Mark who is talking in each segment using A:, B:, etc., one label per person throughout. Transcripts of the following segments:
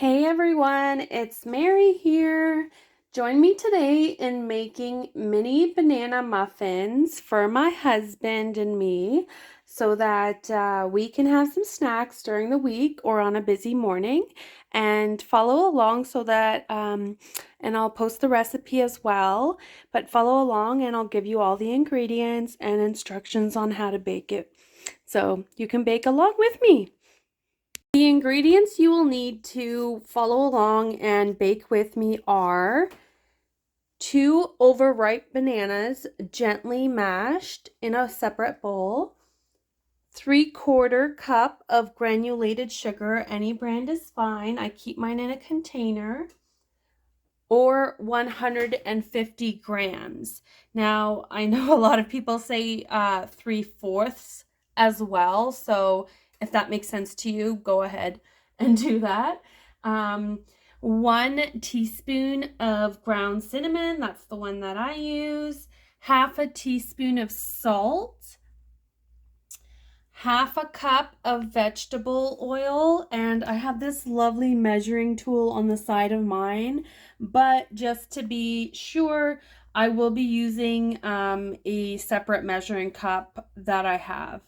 A: Hey everyone, it's Mary here. Join me today in making mini banana muffins for my husband and me so that we can have some snacks during the week or on a busy morning, and follow along so that and I'll post the recipe as well, but follow along and I'll give you all the ingredients and instructions on how to bake it so you can bake along with me. The ingredients you will need to follow along and bake with me are 2 overripe bananas gently mashed in a separate bowl, 3/4 cup of granulated sugar, any brand is fine, I keep mine in a container, or 150 grams. Now, I know a lot of people say 3/4 as well, so if that makes sense to you, go ahead and do that. 1 teaspoon of ground cinnamon, that's the one that I use, 1/2 teaspoon of salt, 1/2 cup of vegetable oil, and I have this lovely measuring tool on the side of mine, but just to be sure, I will be using a separate measuring cup that I have.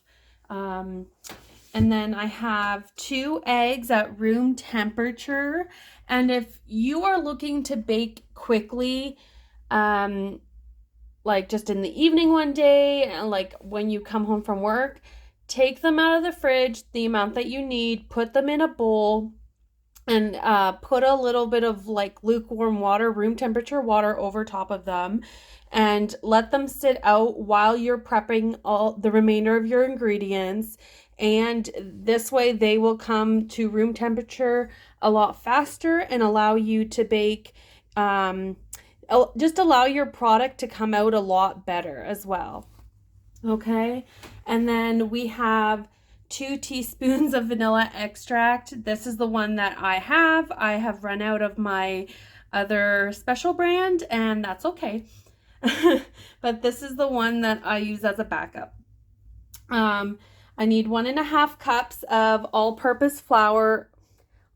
A: And then I have 2 eggs at room temperature, and if you are looking to bake quickly, like just in the evening one day, and like when you come home from work, take them out of the fridge, the amount that you need, put them in a bowl, and put a little bit of like lukewarm water, room temperature water over top of them, and let them sit out while you're prepping all the remainder of your ingredients. And this way they will come to room temperature a lot faster and allow you to bake, just allow your product to come out a lot better as well. Okay, and then we have 2 teaspoons of vanilla extract. This is the one that I have. I have run out of my other special brand, and that's okay. But this is the one that I use as a backup. I need 1.5 cups of all-purpose flour.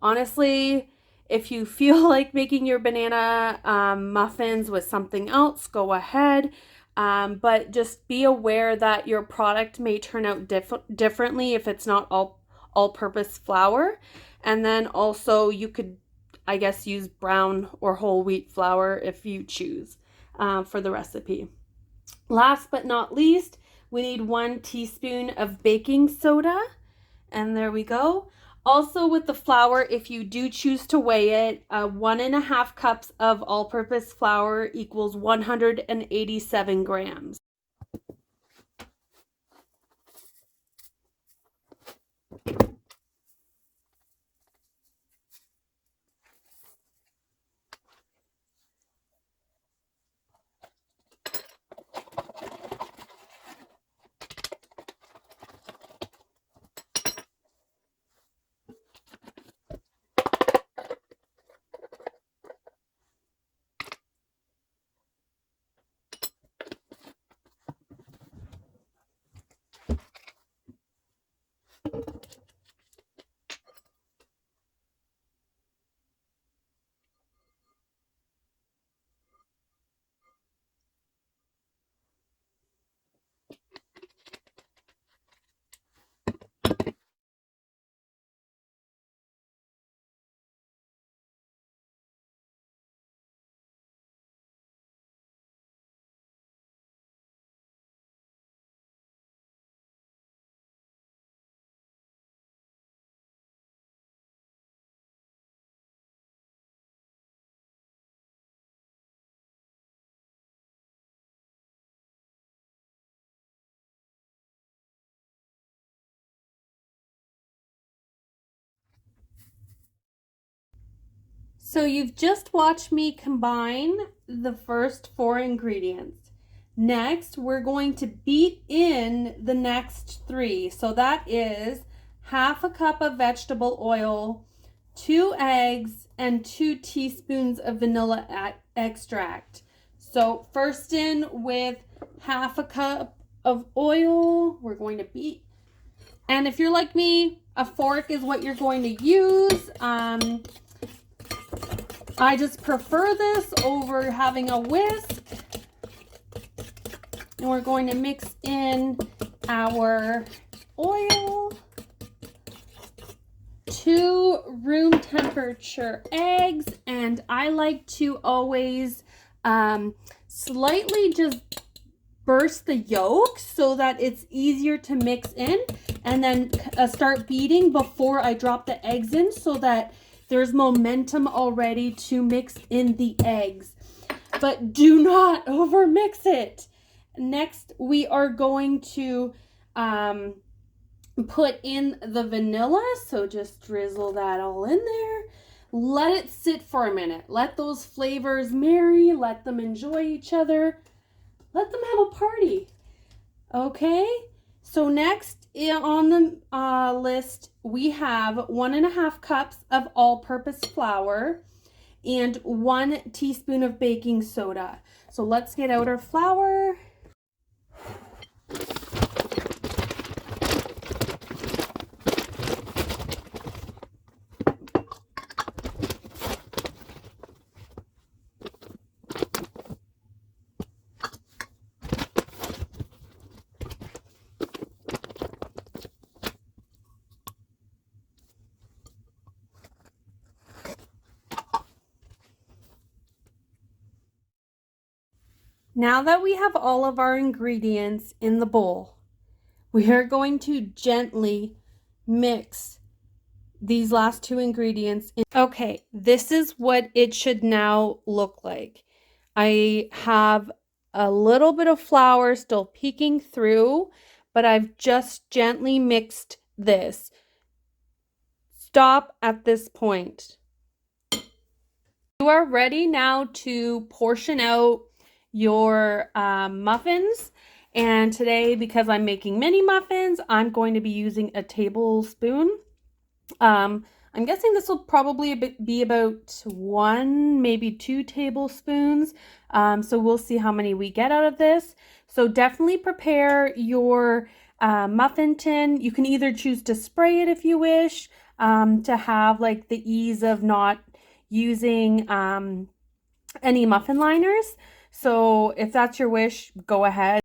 A: Honestly, if you feel like making your banana muffins with something else, go ahead. But just be aware that your product may turn out differently if it's not all-purpose flour. And then also you could, I guess, use brown or whole wheat flour if you choose for the recipe. Last but not least, we need 1 teaspoon of baking soda, and there we go. Also with the flour, if you do choose to weigh it, 1.5 cups of all-purpose flour equals 187 grams. So you've just watched me combine the first 4 ingredients. Next, we're going to beat in the next 3. So that is 1/2 cup of vegetable oil, 2 eggs, and 2 teaspoons of vanilla extract. So first in with 1/2 cup of oil, we're going to beat. And if you're like me, a fork is what you're going to use. I just prefer this over having a whisk. And we're going to mix in our oil, 2 room temperature eggs, and I like to always slightly just burst the yolk so that it's easier to mix in, and then start beating before I drop the eggs in so that there's momentum already to mix in the eggs. But do not over mix it. Next, we are going to put in the vanilla. So just drizzle that all in there. Let it sit for a minute. Let those flavors marry. Let them enjoy each other. Let them have a party. Okay? So next on the list, we have 1.5 cups of all-purpose flour and 1 teaspoon of baking soda. So let's get out our flour. Now that we have all of our ingredients in the bowl, we are going to gently mix these last 2 ingredients in. Okay, this is what it should now look like. I have a little bit of flour still peeking through, but I've just gently mixed this. Stop at this point. You are ready now to portion out your muffins. And today, because I'm making mini muffins, I'm going to be using a tablespoon. I'm guessing this will probably be about 1, maybe 2 tablespoons. So we'll see how many we get out of this. So definitely prepare your muffin tin. You can either choose to spray it if you wish, to have like the ease of not using any muffin liners. So if that's your wish, go ahead.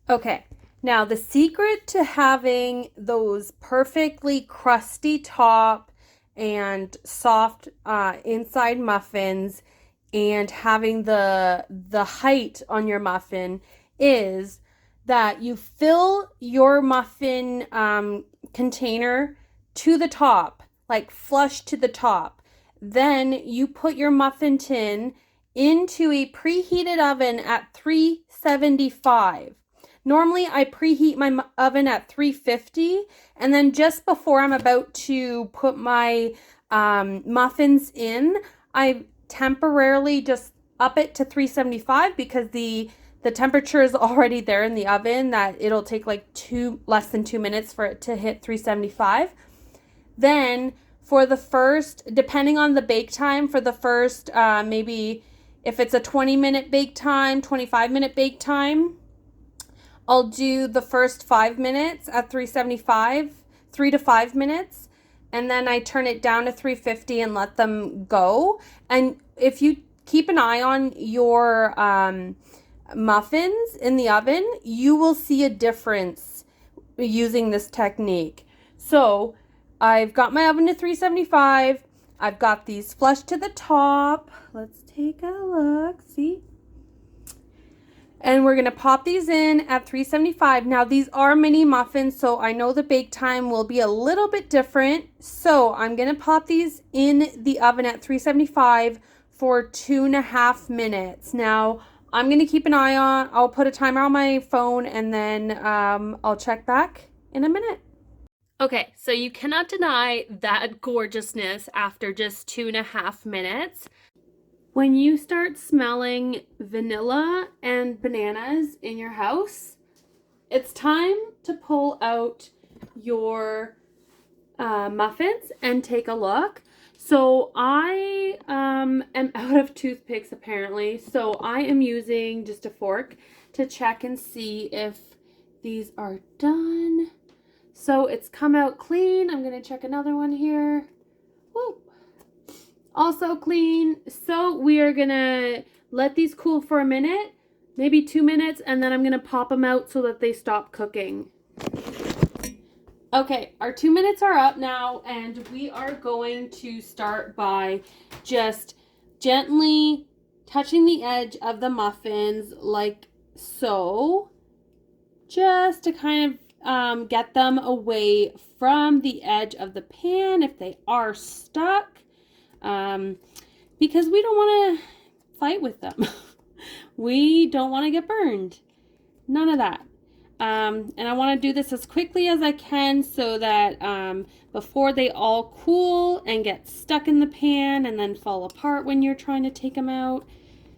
A: Okay, now the secret to having those perfectly crusty top and soft inside muffins and having the height on your muffin is that you fill your muffin container to the top, like flush to the top. Then you put your muffin tin into a preheated oven at 375. Normally, I preheat my oven at 350, and then just before I'm about to put my muffins in, I temporarily just up it to 375 because the temperature is already there in the oven that it'll take like less than 2 minutes for it to hit 375. Then for the first, depending on the bake time, for the first maybe if it's a 20-minute bake time, 25-minute bake time, I'll do the first 5 minutes at 375, 3 to 5 minutes, and then I turn it down to 350 and let them go. And if you keep an eye on your muffins in the oven, you will see a difference using this technique. So I've got my oven to 375. I've got these flush to the top. Let's take a look. See? And we're going to pop these in at 375. Now, these are mini muffins, so I know the bake time will be a little bit different. So I'm going to pop these in the oven at 375 for 2.5 minutes. Now, I'm going to keep an eye on, I'll put a timer on my phone, and then I'll check back in a minute. Okay, so you cannot deny that gorgeousness after just 2.5 minutes. When you start smelling vanilla and bananas in your house, it's time to pull out your muffins and take a look. So I am out of toothpicks apparently, so I am using just a fork to check and see if these are done. So it's come out clean. I'm going to check another one here. Woo. Also clean. So we are gonna let these cool for a minute, maybe 2 minutes, and then I'm gonna pop them out so that they stop cooking. Okay, our 2 minutes are up now, and we are going to start by just gently touching the edge of the muffins like so, just to kind of get them away from the edge of the pan if they are stuck. Because we don't want to fight with them. We don't want to get burned. None of that. And I want to do this as quickly as I can so that before they all cool and get stuck in the pan and then fall apart when you're trying to take them out.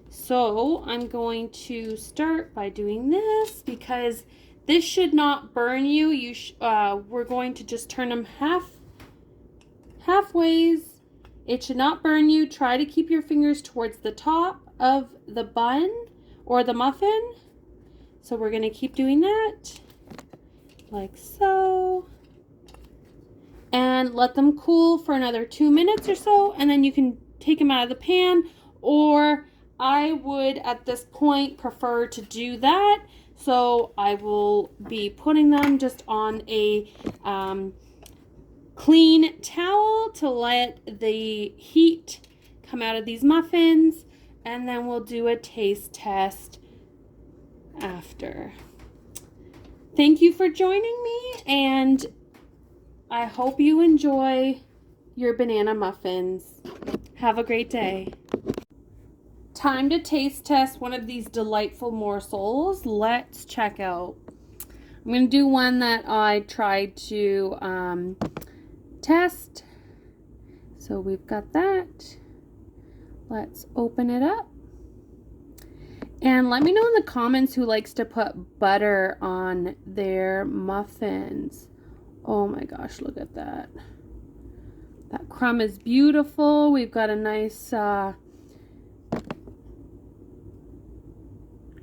A: So I'm going to start by doing this because this should not burn you. We're going to just turn them halfways. It should not burn you. Try to keep your fingers towards the top of the bun or the muffin. So we're going to keep doing that like so. And let them cool for another 2 minutes or so. And then you can take them out of the pan. Or I would at this point prefer to do that. So I will be putting them just on a clean towel to let the heat come out of these muffins, and then we'll do a taste test after. Thank you for joining me, and I hope you enjoy your banana muffins. Have a great day. Time to taste test one of these delightful morsels. Let's check out. I'm going to do one that I tried to test. So we've got that. Let's open it up. And let me know in the comments who likes to put butter on their muffins. Oh my gosh, look at that. That crumb is beautiful. We've got a nice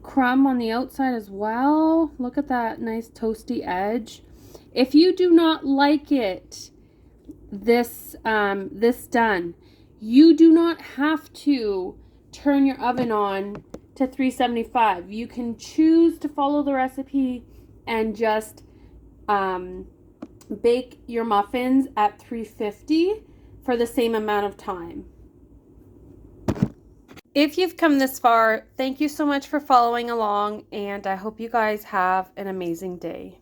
A: crumb on the outside as well. Look at that nice toasty edge. If you do not like it this done, you do not have to turn your oven on to 375. You can choose to follow the recipe and just bake your muffins at 350 for the same amount of time. If you've come this far, thank you so much for following along, and I hope you guys have an amazing day.